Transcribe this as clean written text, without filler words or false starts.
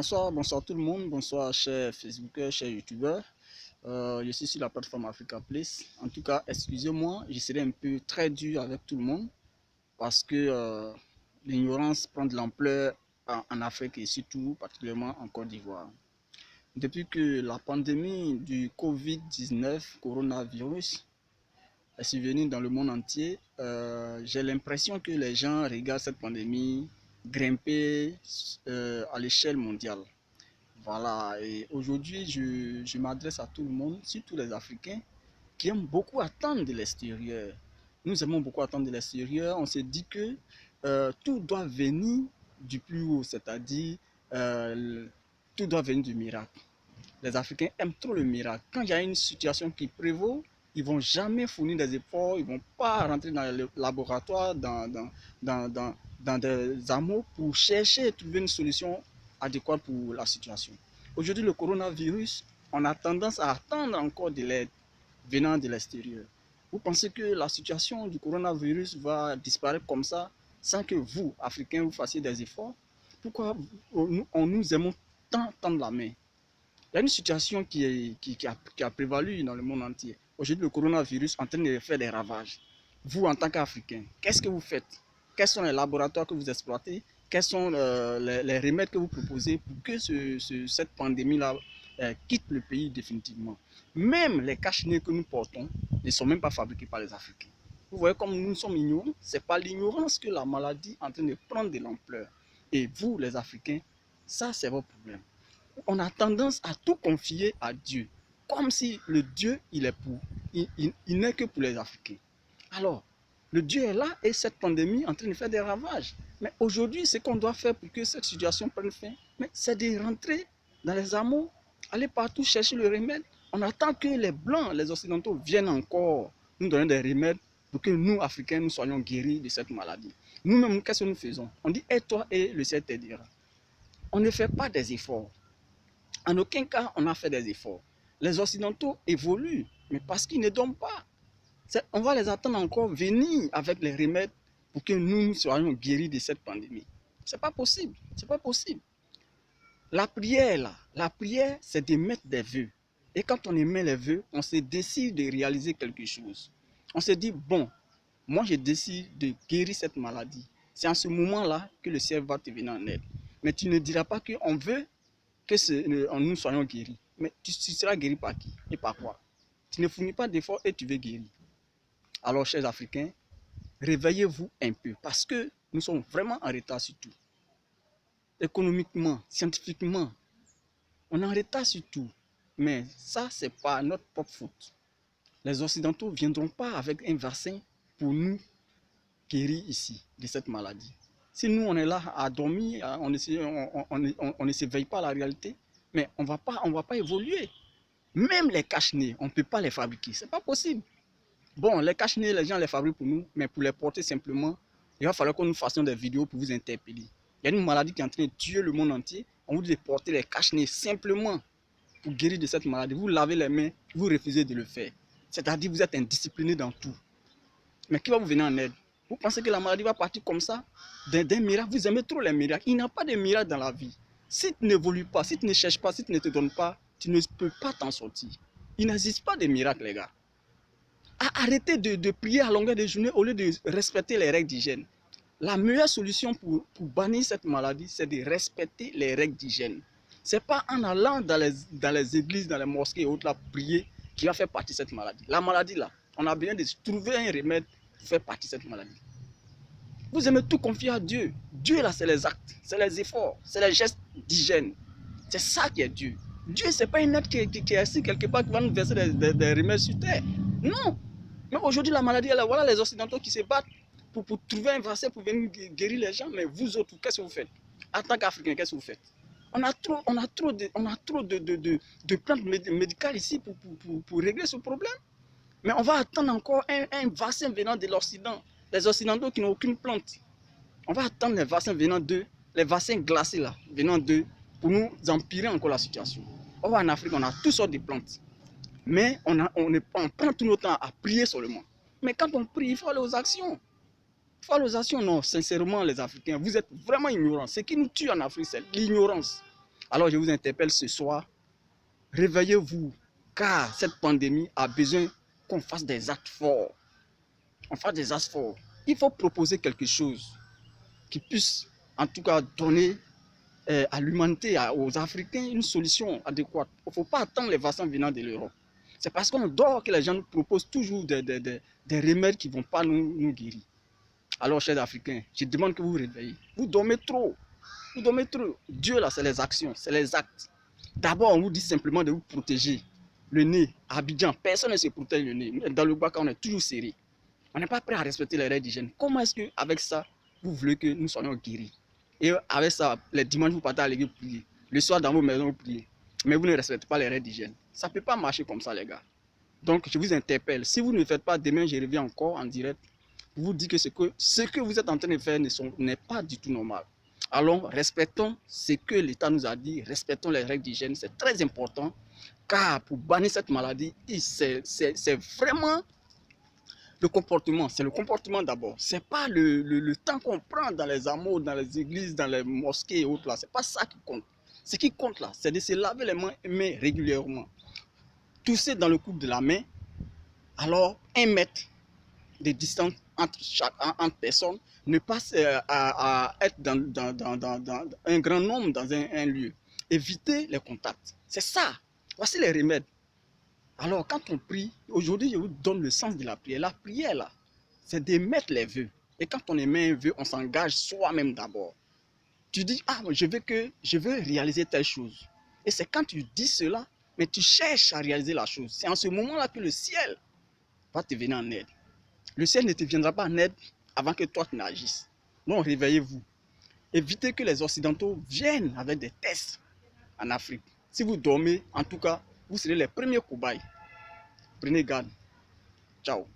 Bonsoir tout le monde, bonsoir chers Facebookers, chers YouTubeurs. Je suis sur la plateforme Africa Place. En tout cas, excusez-moi, je serai un peu très dur avec tout le monde parce que l'ignorance prend de l'ampleur en Afrique et surtout particulièrement en Côte d'Ivoire. Depuis que la pandémie du Covid-19, coronavirus, est survenue dans le monde entier, j'ai l'impression que les gens regardent cette pandémie grimper à l'échelle mondiale. Voilà, et aujourd'hui, je m'adresse à tout le monde, surtout les Africains, qui aiment beaucoup attendre de l'extérieur. Nous aimons beaucoup attendre de l'extérieur. On se dit que tout doit venir du plus haut, c'est-à-dire tout doit venir du miracle. Les Africains aiment trop le miracle. Quand il y a une situation qui prévaut, ils ne vont jamais fournir des efforts, ils ne vont pas rentrer dans le laboratoire, dans des amours pour chercher et trouver une solution adéquate pour la situation. Aujourd'hui, le coronavirus, on a tendance à attendre encore de l'aide venant de l'extérieur. Vous pensez que la situation du coronavirus va disparaître comme ça sans que vous, Africains, vous fassiez des efforts? Pourquoi on nous aimons tant tendre la main? Il y a une situation qui a prévalu dans le monde entier. Aujourd'hui, le coronavirus est en train de faire des ravages. Vous, en tant qu'Africain, qu'est-ce que vous faites? Quels sont les laboratoires que vous exploitez? Quels sont les remèdes que vous proposez pour que cette pandémie-là quitte le pays définitivement? Même les cache-nez que nous portons ne sont même pas fabriqués par les Africains. Vous voyez comme nous sommes ignorants. Ce n'est pas l'ignorance que la maladie est en train de prendre de l'ampleur. Et vous, les Africains, ça c'est votre problème. On a tendance à tout confier à Dieu, comme si le Dieu, il n'est que pour les Africains. Alors, le Dieu est là et cette pandémie est en train de faire des ravages. Mais aujourd'hui, ce qu'on doit faire pour que cette situation prenne fin, c'est de rentrer dans les hameaux, aller partout chercher le remède. On attend que les Blancs, les Occidentaux viennent encore nous donner des remèdes pour que nous, Africains, nous soyons guéris de cette maladie. Nous-mêmes, qu'est-ce que nous faisons? On dit, aide-toi et le ciel t'aidera. On ne fait pas des efforts. En aucun cas, on a fait des efforts. Les Occidentaux évoluent, mais parce qu'ils ne donnent pas. On va les attendre encore venir avec les remèdes pour que nous soyons guéris de cette pandémie. Ce n'est pas possible. C'est pas possible. La prière, c'est de mettre des vœux. Et quand on émet les vœux, on se décide de réaliser quelque chose. On se dit, bon, moi je décide de guérir cette maladie. C'est en ce moment-là que le ciel va te venir en aide. Mais tu ne diras pas qu'on veut que nous soyons guéris. Mais tu seras guéri par qui et par quoi? Tu ne fournis pas d'efforts et tu veux guérir. Alors, chers Africains, réveillez-vous un peu parce que nous sommes vraiment en retard sur tout. Économiquement, scientifiquement, on est en retard sur tout. Mais ça, ce n'est pas notre propre faute. Les Occidentaux ne viendront pas avec un vaccin pour nous guérir ici de cette maladie. Si nous, on est là à dormir, on ne s'éveille pas à la réalité, mais on ne va pas évoluer. Même les cache-nez, on ne peut pas les fabriquer. Ce n'est pas possible. Bon, les cache-nez, les gens les fabriquent pour nous, mais pour les porter simplement, il va falloir que nous fassions des vidéos pour vous interpeller. Il y a une maladie qui est en train de tuer le monde entier. On vous dit de porter les cache-nez simplement pour guérir de cette maladie. Vous lavez les mains, vous refusez de le faire. C'est-à-dire que vous êtes indiscipliné dans tout. Mais qui va vous venir en aide? Vous pensez que la maladie va partir comme ça? D'un miracle, vous aimez trop les miracles. Il n'y a pas de miracle dans la vie. Si tu n'évolues pas, si tu ne cherches pas, si tu ne te donnes pas, tu ne peux pas t'en sortir. Il n'existe pas de miracle, les gars. Arrêtez de prier à longueur de journée au lieu de respecter les règles d'hygiène. La meilleure solution pour bannir cette maladie, c'est de respecter les règles d'hygiène. Ce n'est pas en allant dans les églises, dans les mosquées et autres, là, prier, qui va faire partie de cette maladie. La maladie, là, on a besoin de trouver un remède pour faire partie de cette maladie. Vous aimez tout confier à Dieu. Dieu, là, c'est les actes, c'est les efforts, c'est les gestes d'hygiène. C'est ça qui est Dieu. Dieu, ce n'est pas un être qui est assis quelque part, qui va nous verser des remèdes sur terre. Non. Mais aujourd'hui, la maladie, là, voilà les Occidentaux qui se battent pour trouver un vaccin pour venir guérir les gens. Mais vous autres, qu'est-ce que vous faites? En tant qu'Africains, qu'est-ce que vous faites? On a trop de plantes médicales ici pour régler ce problème. Mais on va attendre encore un vaccin venant de l'Occident. Les Occidentaux qui n'ont aucune plante. On va attendre les vaccins venant d'eux, les vaccins glacés là, venant d'eux, pour nous empirer encore la situation. On va en Afrique, on a toutes sortes de plantes. Mais on prend tout notre temps à prier seulement. Mais quand on prie, il faut aller aux actions. Il faut aller aux actions. Non, sincèrement, les Africains, vous êtes vraiment ignorants. Ce qui nous tue en Afrique, c'est l'ignorance. Alors je vous interpelle ce soir, réveillez-vous, car cette pandémie a besoin qu'on fasse des actes forts. On fasse des actes forts. Il faut proposer quelque chose qui puisse en tout cas donner à l'humanité, aux Africains, une solution adéquate. Il ne faut pas attendre les vaccins venant de l'Europe. C'est parce qu'on dort que les gens nous proposent toujours des remèdes qui ne vont pas nous guérir. Alors, chers Africains, je demande que vous vous réveillez. Vous dormez trop. Vous dormez trop. Dieu, là, c'est les actions, c'est les actes. D'abord, on vous dit simplement de vous protéger. Le nez, à Abidjan, personne ne se protège le nez. Dans le Baka, on est toujours serré. On n'est pas prêt à respecter les règles d'hygiène. Comment est-ce qu'avec ça, vous voulez que nous soyons guéris? Et avec ça, les dimanches, vous partez à l'église prier. Le soir, dans vos maisons, vous priez. Mais vous ne respectez pas les règles d'hygiène. Ça ne peut pas marcher comme ça, les gars. Donc, je vous interpelle. Si vous ne le faites pas, demain, je reviens encore en direct. Vous dites que ce que vous êtes en train de faire n'est pas du tout normal. Alors, respectons ce que l'État nous a dit. Respectons les règles d'hygiène. C'est très important. Car pour bannir cette maladie, c'est vraiment le comportement. C'est le comportement d'abord. Ce n'est pas le temps qu'on prend dans les hameaux, dans les églises, dans les mosquées et autres. Ce n'est pas ça qui compte. Ce qui compte là, c'est de se laver les mains régulièrement. Tousser dans le coude de la main. Alors, 1 mètre de distance entre personnes, ne pas à être dans un grand nombre dans un lieu. Éviter les contacts. C'est ça. Voici les remèdes. Alors, quand on prie, aujourd'hui, je vous donne le sens de la prière. La prière, là, c'est d'émettre les vœux. Et quand on émet un vœu, on s'engage soi-même d'abord. Tu dis, ah, je veux réaliser telle chose. Et c'est quand tu dis cela, mais tu cherches à réaliser la chose. C'est en ce moment-là que le ciel va te venir en aide. Le ciel ne te viendra pas en aide avant que toi tu n'agisses. Donc réveillez-vous. Évitez que les Occidentaux viennent avec des tests en Afrique. Si vous dormez, en tout cas, vous serez les premiers cobayes. Prenez garde. Ciao.